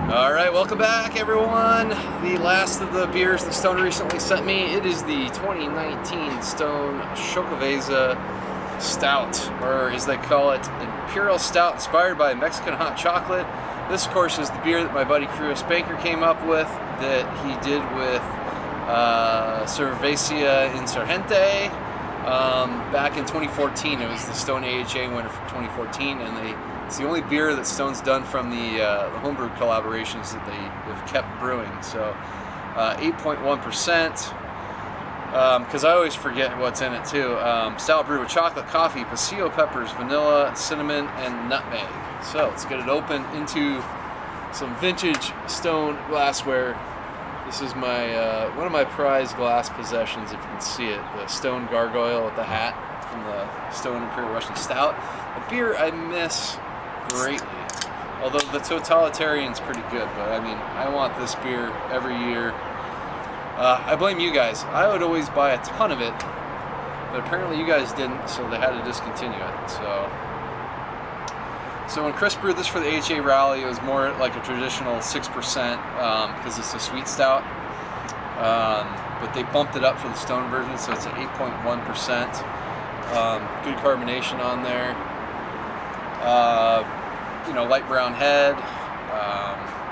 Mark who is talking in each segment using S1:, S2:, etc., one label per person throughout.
S1: Alright, welcome back everyone. The last of the beers that Stone recently sent me. It is the 2019 Stone Xocoveza Stout, or as they call it, Imperial Stout inspired by Mexican hot chocolate. This, of course, is the beer that my buddy Chris Banker came up with, that he did with Cerveceria Insurgente back in 2014. It was the Stone AHA winner for 2014, and it's the only beer that Stone's done from the homebrew collaborations that they have kept brewing. So 8.1%, because I always forget what's in it too. Stout brewed with chocolate, coffee, pasilla peppers, vanilla, cinnamon, and nutmeg. So let's get it open into some vintage Stone glassware. This is my one of my prized glass possessions, if you can see it, the Stone gargoyle with the hat from the Stone Imperial Russian Stout. A beer I miss greatly, although the Totalitarian's pretty good, but I mean, I want this beer every year. I blame you guys. I would always buy a ton of it, but apparently you guys didn't, so they had to discontinue it. So when Chris brewed this for the AHA rally, it was more like a traditional 6% because it's a sweet stout, but they bumped it up for the Stone version, so it's an 8.1%. Good carbonation on there. You know, light brown head,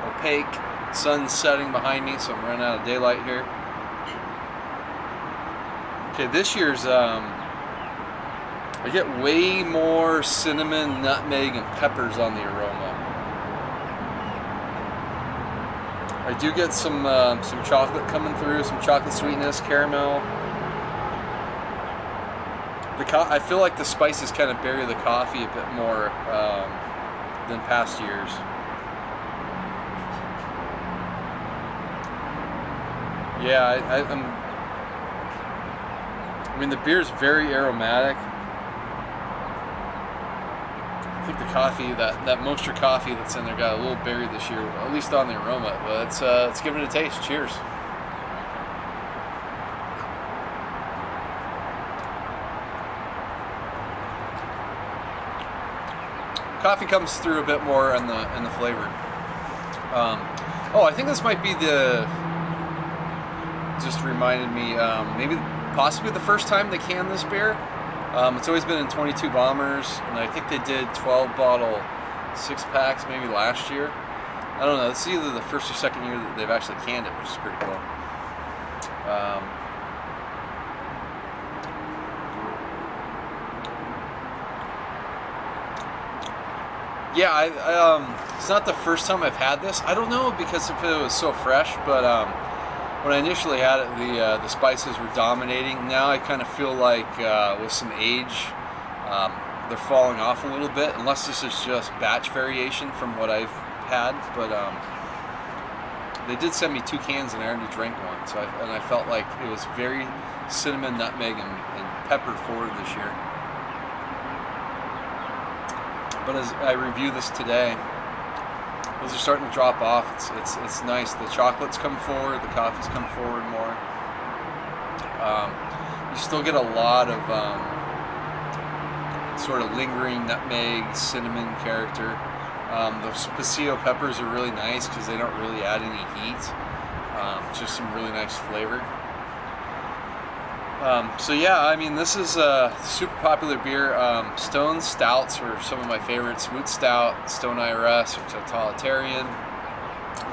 S1: opaque, sun setting behind me, so I'm running out of daylight here. Okay, this year's, I get way more cinnamon, nutmeg, and peppers on the aroma. I do get some chocolate coming through, some chocolate sweetness, caramel. I feel like the spices kind of bury the coffee a bit more than past years. Yeah, I mean, the beer is very aromatic. I think the coffee, that Moisture coffee that's in there, got a little buried this year, at least on the aroma. But let's give it a taste. Cheers. Coffee comes through a bit more in the flavor. Oh, I think this might be just reminded me, maybe possibly the first time they canned this beer. It's always been in 22 bombers, and I think they did 12 bottle 6-packs maybe last year. I don't know, it's either the first or second year that they've actually canned it, which is pretty cool. Yeah, it's not the first time I've had this. I don't know because if it was so fresh, but when I initially had it, the spices were dominating. Now I kind of feel like with some age, they're falling off a little bit, unless this is just batch variation from what I've had. But they did send me 2 cans and I already drank one, so I felt like it was very cinnamon, nutmeg, and pepper forward this year. But as I review this today, those are starting to drop off. It's nice. The chocolates come forward, the coffees come forward more. You still get a lot of sort of lingering nutmeg, cinnamon character. Those pasilla peppers are really nice because they don't really add any heat. Just some really nice flavor. So yeah, I mean, this is a super popular beer. Stone Stouts are some of my favorites. Wood Stout, Stone IRS, or Totalitarian.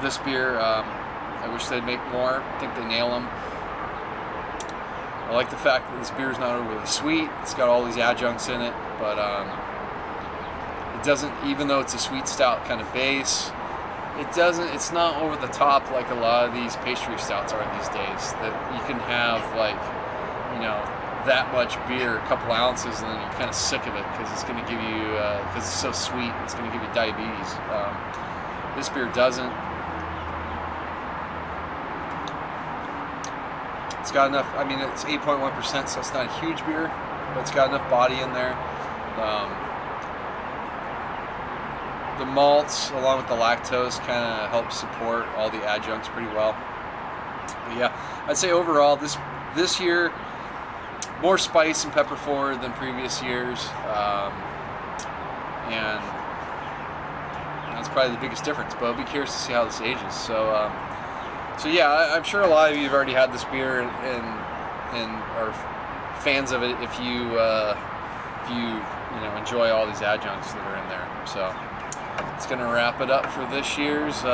S1: This beer, I wish they'd make more. I think they nail them. I like the fact that this beer is not overly sweet. It's got all these adjuncts in it, but it doesn't, even though it's a sweet stout kind of base, it's not over the top like a lot of these pastry stouts are these days, that you can have like, you know, that much beer, a couple ounces, and then you're kind of sick of it because it's going to give you, because it's so sweet, it's going to give you diabetes. This beer doesn't. It's got enough, I mean, it's 8.1%, so it's not a huge beer, but it's got enough body in there. The malts, along with the lactose, kind of help support all the adjuncts pretty well. But yeah, I'd say overall, this year, more spice and pepper forward than previous years, and That's probably the biggest difference, but I'll be curious to see how this ages. So, so yeah, I'm sure a lot of you have already had this beer and are fans of it if you enjoy all these adjuncts that are in there. So it's going to wrap it up for this year's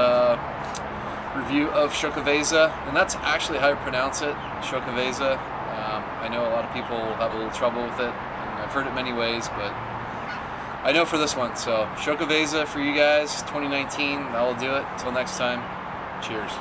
S1: review of Xocoveza, and that's actually how you pronounce it, Xocoveza. I know a lot of people have a little trouble with it, and I've heard it many ways, but I know for this one. So Xocoveza for you guys, 2019, that will do it. Until next time, cheers.